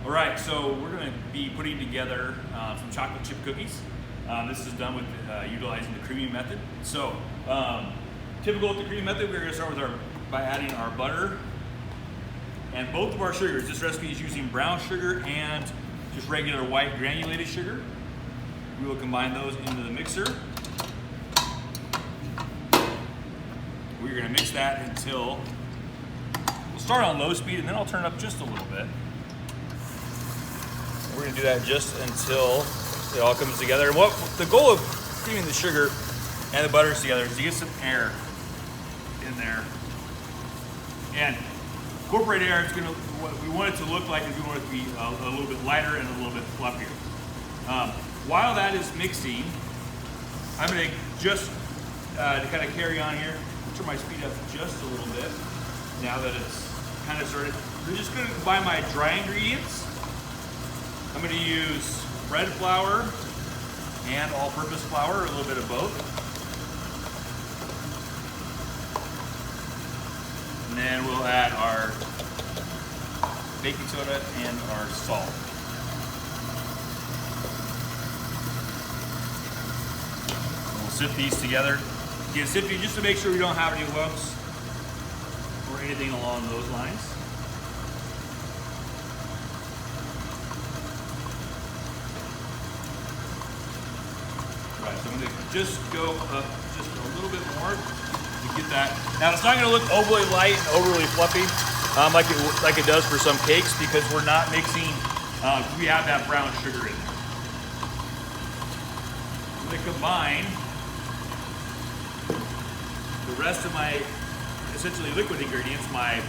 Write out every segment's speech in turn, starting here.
All right, so we're going to be putting together some chocolate chip cookies. This is done with utilizing the creaming method. So, typical with the creaming method, we're going to start with by adding our butter and both of our sugars. This recipe is using brown sugar and just regular white granulated sugar. We will combine those into the mixer. We're going to mix that until, we'll start on low speed and then I'll turn it up just a little bit. We're going to do that just until it all comes together. And what the goal of creaming the sugar and the butters together is to get some air in there. And incorporate air, it's going to, what we want it to look like is we want it to be a little bit lighter and a little bit fluffier. While that is mixing, I'm going to just, to kind of carry on here, turn my speed up just a little bit now that it's kind of started. We're just going to combine my dry ingredients. I'm going to use bread flour and all-purpose flour, a little bit of both. And then we'll add our baking soda and our salt. We'll sift these together. You can sift these just to make sure we don't have any lumps or anything along those lines. Right, so I'm going to just go up just a little bit more to get that. Now it's not going to look overly light and overly fluffy like it does for some cakes because we're not mixing, we have that brown sugar in there. I'm going to combine the rest of my essentially liquid ingredients, my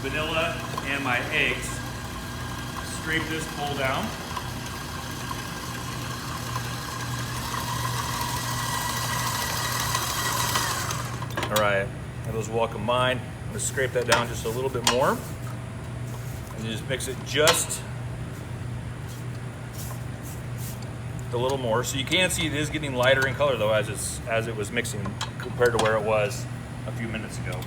vanilla and my eggs. Scrape this bowl down. All right, have those well combined. I'm gonna scrape that down just a little bit more. And just mix it just a little more. So you can see it is getting lighter in color though as it was mixing compared to where it was a few minutes ago.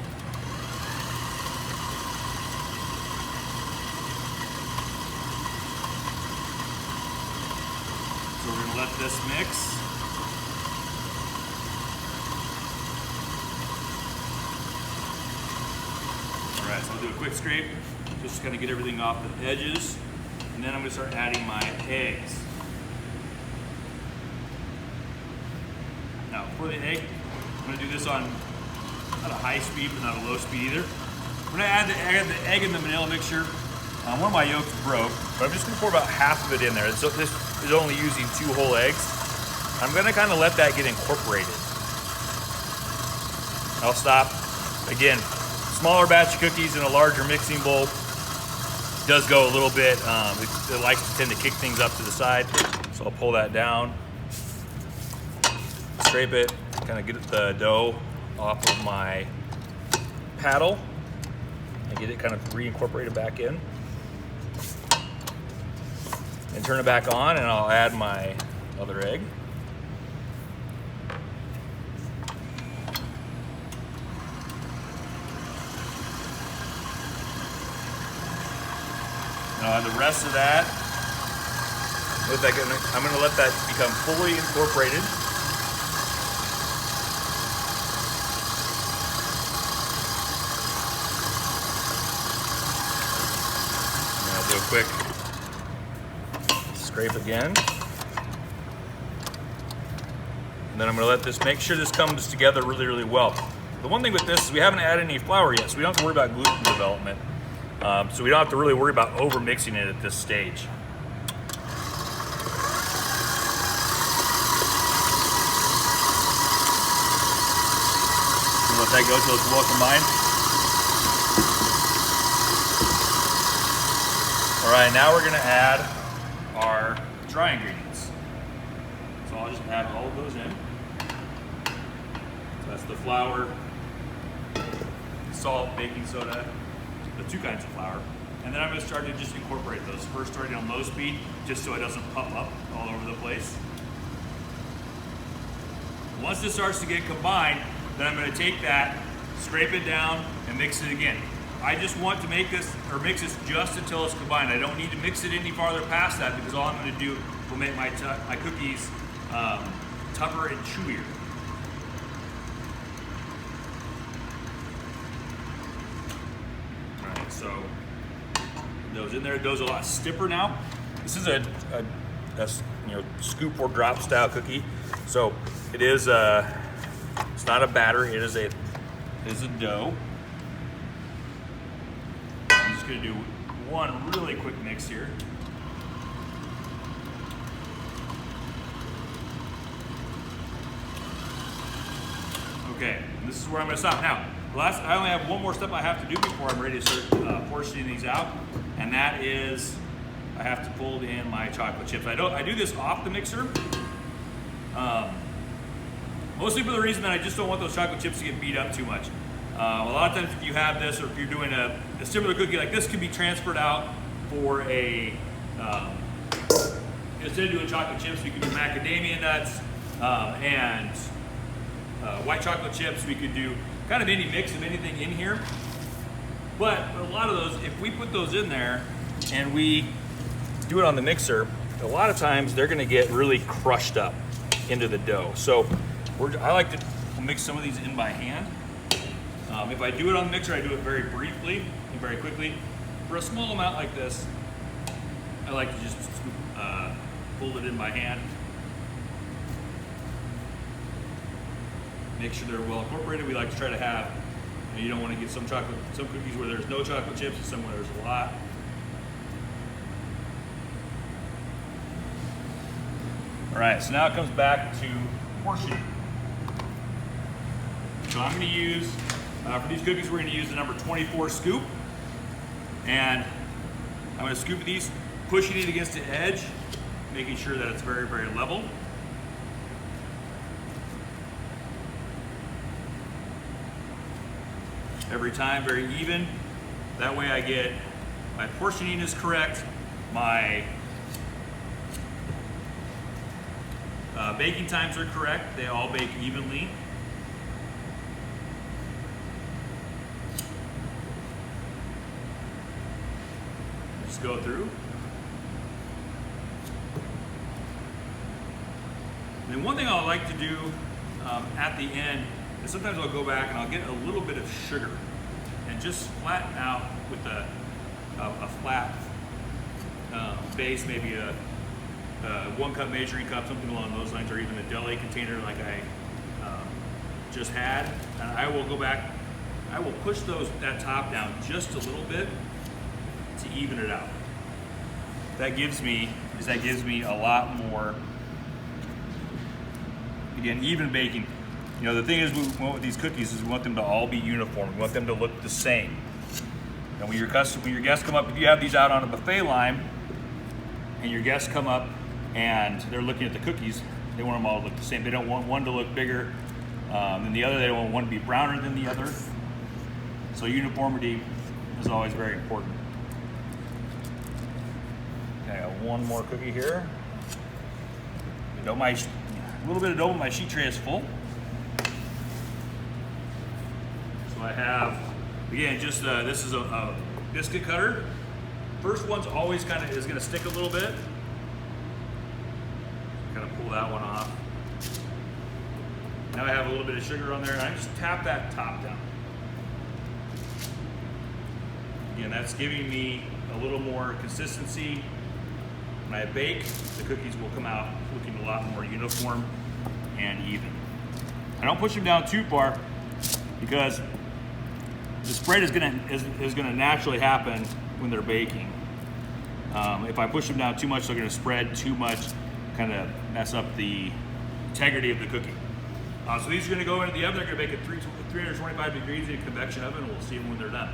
So we're gonna let this mix. All right, so I'll do a quick scrape, just to kind of get everything off the edges. And then I'm gonna start adding my eggs. Now, for the egg, I'm going to do this on not a high speed, but not a low speed either. I'm going to add the egg in the vanilla mixture. One of my yolks broke, but I'm just going to pour about half of it in there. So this is only using 2 whole eggs. I'm going to kind of let that get incorporated. I'll stop. Again, smaller batch of cookies in a larger mixing bowl does go a little bit. It likes to tend to kick things up to the side, so I'll pull that down. Scrape it, kind of get the dough off of my paddle and get it kind of reincorporated back in. And turn it back on and I'll add my other egg. And I'll add the rest of that. I'm going to let that become fully incorporated. Do a quick scrape again. And then I'm going to let this, make sure this comes together really, really well. The one thing with this is we haven't added any flour yet, so we don't have to worry about gluten development. So we don't have to really worry about over mixing it at this stage. So let that go until it's well combined. All right, now we're gonna add our dry ingredients. So I'll just add all of those in. So that's the flour, salt, baking soda, the 2 kinds of flour. And then I'm gonna start to just incorporate those. First starting on low speed, just so it doesn't puff up all over the place. Once this starts to get combined, then I'm gonna take that, scrape it down, and mix it again. I just want to make this, or mix this just until it's combined. I don't need to mix it any farther past that, because all I'm going to do will make my cookies tougher and chewier. All right, so those in there, it goes a lot stiffer now. This is a scoop or drop style cookie, so it is it's not a batter. It is a dough. I'm just going to do one really quick mix here. Okay, and this is where I'm going to stop. Now, I only have one more step I have to do before I'm ready to start portioning these out, and that is I have to fold in my chocolate chips. I do this off the mixer, mostly for the reason that I just don't want those chocolate chips to get beat up too much. A lot of times if you have this, or if you're doing a similar cookie like this, can be transferred out for a, instead of doing chocolate chips, we could do macadamia nuts and white chocolate chips. We could do kind of any mix of anything in here. But a lot of those, if we put those in there and we do it on the mixer, a lot of times they're gonna get really crushed up into the dough. So I like to mix some of these in by hand. If I do it on the mixer, I do it very briefly and very quickly. For a small amount like this, I like to just fold it in by hand. Make sure they're well incorporated. We like to try to have, you don't want to get some cookies where there's no chocolate chips and some where there's a lot. All right, so now it comes back to portioning. So I'm going to use, for these cookies, we're going to use the number 24 scoop. And I'm going to scoop these, pushing it against the edge, making sure that it's very, very level. Every time, very even. That way I get, my portioning is correct, my baking times are correct. They all bake evenly. Just go through. And then one thing I like to do at the end is sometimes I'll go back and I'll get a little bit of sugar and just flatten out with a flat base, maybe a 1 cup measuring cup, something along those lines, or even a deli container like I just had. And I will go back, I will push that top down just a little bit to even it out. That gives me a lot more, again, even baking. You know, the thing is, we want with these cookies is we want them to all be uniform. We want them to look the same. And when your guests come up, if you have these out on a buffet line, and your guests come up and they're looking at the cookies, they want them all to look the same. They don't want one to look bigger than the other. They don't want one to be browner than the other. So uniformity is always very important. Okay, I got one more cookie here. A little bit of dough, my sheet tray is full. So I have, again, just this is a biscuit cutter. First one's always is gonna stick a little bit. Kind of pull that one off. Now I have a little bit of sugar on there, and I just tap that top down. Again, that's giving me a little more consistency. When I bake, the cookies will come out looking a lot more uniform and even. I don't push them down too far because the spread is gonna naturally happen when they're baking. If I push them down too much, they're gonna spread too much, kind of mess up the integrity of the cookie. So these are gonna go into the oven. They're gonna bake at 325 degrees in a convection oven. We'll see them when they're done.